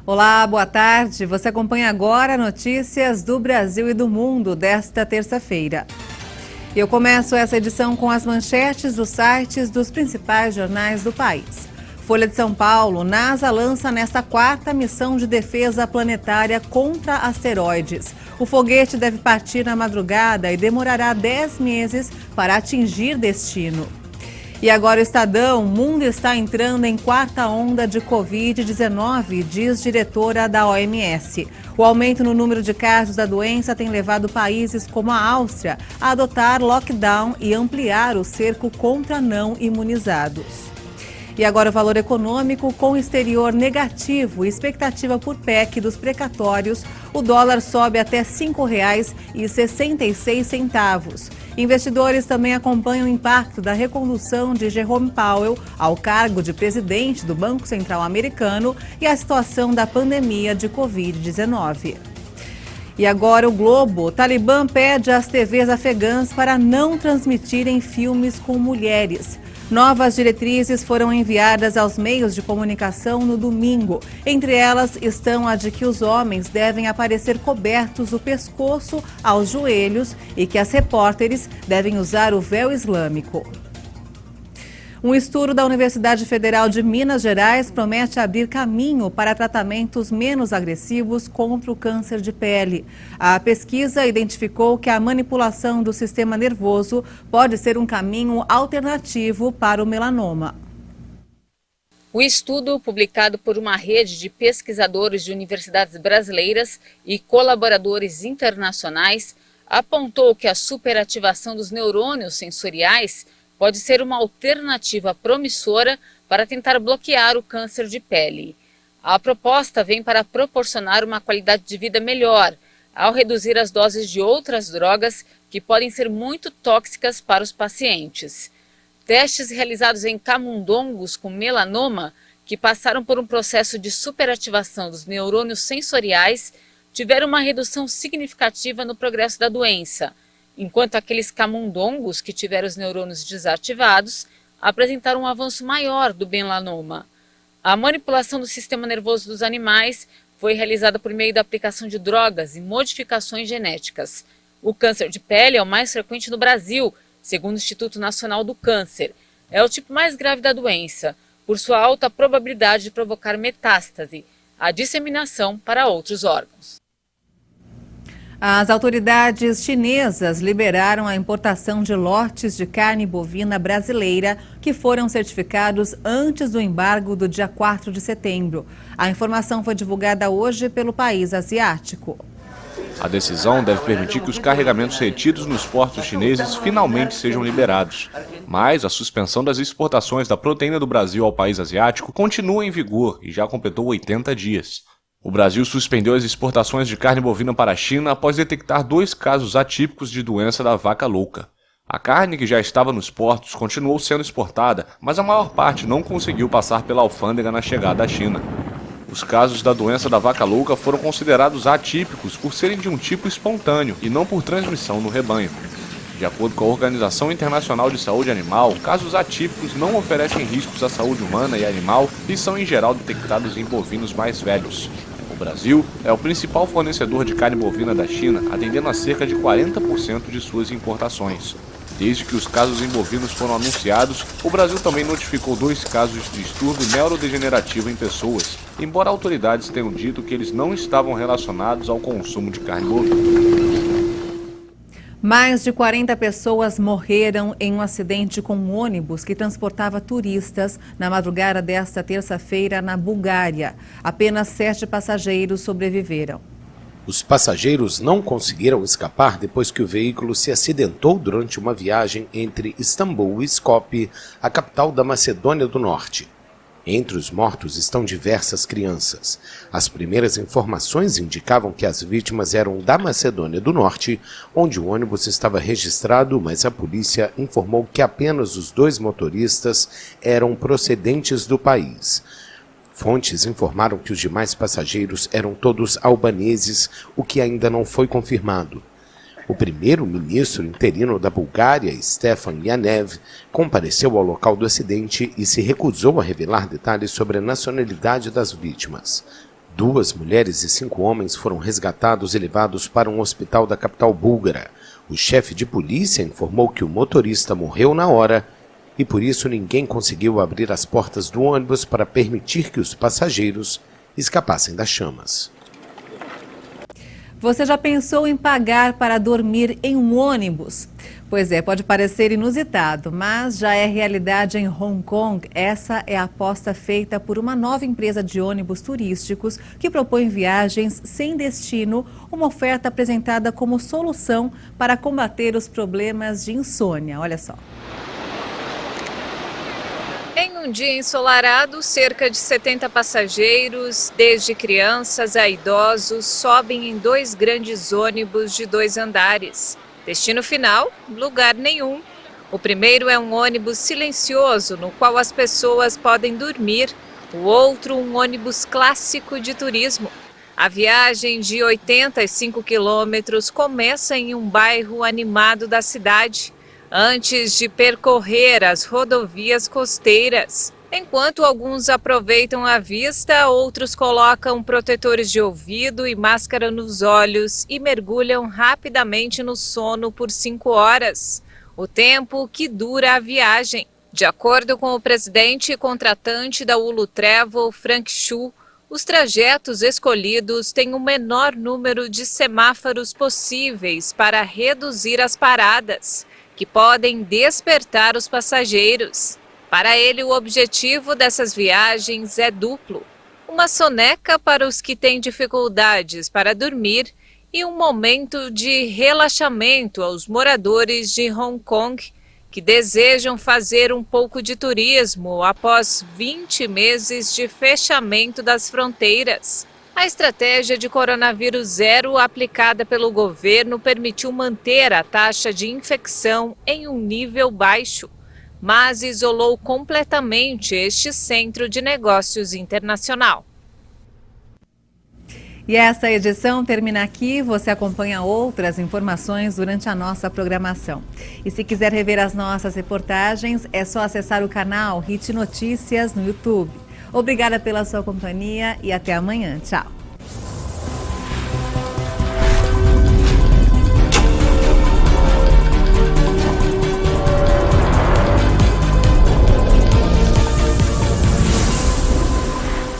Olá, boa tarde. Você acompanha agora notícias do Brasil e do mundo desta terça-feira. Eu começo essa edição com as manchetes dos sites dos principais jornais do país. Folha de São Paulo, NASA lança nesta quarta missão de defesa planetária contra asteroides. O foguete deve partir na madrugada e demorará 10 meses para atingir destino. E agora o Estadão, o mundo está entrando em quarta onda de Covid-19, diz diretora da OMS. O aumento no número de casos da doença tem levado países como a Áustria a adotar lockdown e ampliar o cerco contra não imunizados. E agora o valor econômico com exterior negativo e expectativa por PEC dos precatórios, o dólar sobe até R$ 5,66. Investidores também acompanham o impacto da recondução de Jerome Powell ao cargo de presidente do Banco Central americano e a situação da pandemia de Covid-19. E agora o Globo. O Talibã pede às TVs afegãs para não transmitirem filmes com mulheres. Novas diretrizes foram enviadas aos meios de comunicação no domingo. Entre elas estão a de que os homens devem aparecer cobertos do pescoço aos joelhos e que as repórteres devem usar o véu islâmico. Um estudo da Universidade Federal de Minas Gerais promete abrir caminho para tratamentos menos agressivos contra o câncer de pele. A pesquisa identificou que a manipulação do sistema nervoso pode ser um caminho alternativo para o melanoma. O estudo, publicado por uma rede de pesquisadores de universidades brasileiras e colaboradores internacionais, apontou que a superativação dos neurônios sensoriais pode ser uma alternativa promissora para tentar bloquear o câncer de pele. A proposta vem para proporcionar uma qualidade de vida melhor, ao reduzir as doses de outras drogas que podem ser muito tóxicas para os pacientes. Testes realizados em camundongos com melanoma, que passaram por um processo de superativação dos neurônios sensoriais, tiveram uma redução significativa no progresso da doença, enquanto aqueles camundongos que tiveram os neurônios desativados apresentaram um avanço maior do melanoma. A manipulação do sistema nervoso dos animais foi realizada por meio da aplicação de drogas e modificações genéticas. O câncer de pele é o mais frequente no Brasil, segundo o Instituto Nacional do Câncer. É o tipo mais grave da doença, por sua alta probabilidade de provocar metástase, a disseminação para outros órgãos. As autoridades chinesas liberaram a importação de lotes de carne bovina brasileira que foram certificados antes do embargo do dia 4 de setembro. A informação foi divulgada hoje pelo país asiático. A decisão deve permitir que os carregamentos retidos nos portos chineses finalmente sejam liberados. Mas a suspensão das exportações da proteína do Brasil ao país asiático continua em vigor e já completou 80 dias. O Brasil suspendeu as exportações de carne bovina para a China após detectar 2 casos atípicos de doença da vaca louca. A carne que já estava nos portos continuou sendo exportada, mas a maior parte não conseguiu passar pela alfândega na chegada à China. Os casos da doença da vaca louca foram considerados atípicos por serem de um tipo espontâneo e não por transmissão no rebanho. De acordo com a Organização Internacional de Saúde Animal, casos atípicos não oferecem riscos à saúde humana e animal e são em geral detectados em bovinos mais velhos. O Brasil é o principal fornecedor de carne bovina da China, atendendo a cerca de 40% de suas importações. Desde que os casos em bovinos foram anunciados, o Brasil também notificou 2 casos de distúrbio neurodegenerativo em pessoas, embora autoridades tenham dito que eles não estavam relacionados ao consumo de carne bovina. Mais de 40 pessoas morreram em um acidente com um ônibus que transportava turistas na madrugada desta terça-feira na Bulgária. Apenas 7 passageiros sobreviveram. Os passageiros não conseguiram escapar depois que o veículo se acidentou durante uma viagem entre Istambul e Skopje, a capital da Macedônia do Norte. Entre os mortos estão diversas crianças. As primeiras informações indicavam que as vítimas eram da Macedônia do Norte, onde o ônibus estava registrado, mas a polícia informou que apenas os 2 motoristas eram procedentes do país. Fontes informaram que os demais passageiros eram todos albaneses, o que ainda não foi confirmado. O primeiro-ministro interino da Bulgária, Stefan Yanev, compareceu ao local do acidente e se recusou a revelar detalhes sobre a nacionalidade das vítimas. 2 mulheres e 5 homens foram resgatados e levados para um hospital da capital búlgara. O chefe de polícia informou que o motorista morreu na hora e por isso ninguém conseguiu abrir as portas do ônibus para permitir que os passageiros escapassem das chamas. Você já pensou em pagar para dormir em um ônibus? Pois é, pode parecer inusitado, mas já é realidade em Hong Kong. Essa é a aposta feita por uma nova empresa de ônibus turísticos que propõe viagens sem destino, uma oferta apresentada como solução para combater os problemas de insônia. Olha só. Em um dia ensolarado, cerca de 70 passageiros, desde crianças a idosos, sobem em 2 grandes ônibus de 2 andares. Destino final, lugar nenhum. O primeiro é um ônibus silencioso, no qual as pessoas podem dormir. O outro, um ônibus clássico de turismo. A viagem de 85 quilômetros começa em um bairro animado da cidade, antes de percorrer as rodovias costeiras. Enquanto alguns aproveitam a vista, outros colocam protetores de ouvido e máscara nos olhos e mergulham rapidamente no sono por 5 horas, o tempo que dura a viagem. De acordo com o presidente e contratante da Ulu Travel, Frank Chu, os trajetos escolhidos têm o menor número de semáforos possíveis para reduzir as paradas, que podem despertar os passageiros. Para ele, o objetivo dessas viagens é duplo: uma soneca para os que têm dificuldades para dormir e um momento de relaxamento aos moradores de Hong Kong que desejam fazer um pouco de turismo após 20 meses de fechamento das fronteiras. A estratégia de coronavírus zero aplicada pelo governo permitiu manter a taxa de infecção em um nível baixo, mas isolou completamente este centro de negócios internacional. E essa edição termina aqui. Você acompanha outras informações durante a nossa programação. E se quiser rever as nossas reportagens, é só acessar o canal HIT Notícias no YouTube. Obrigada pela sua companhia e até amanhã. Tchau.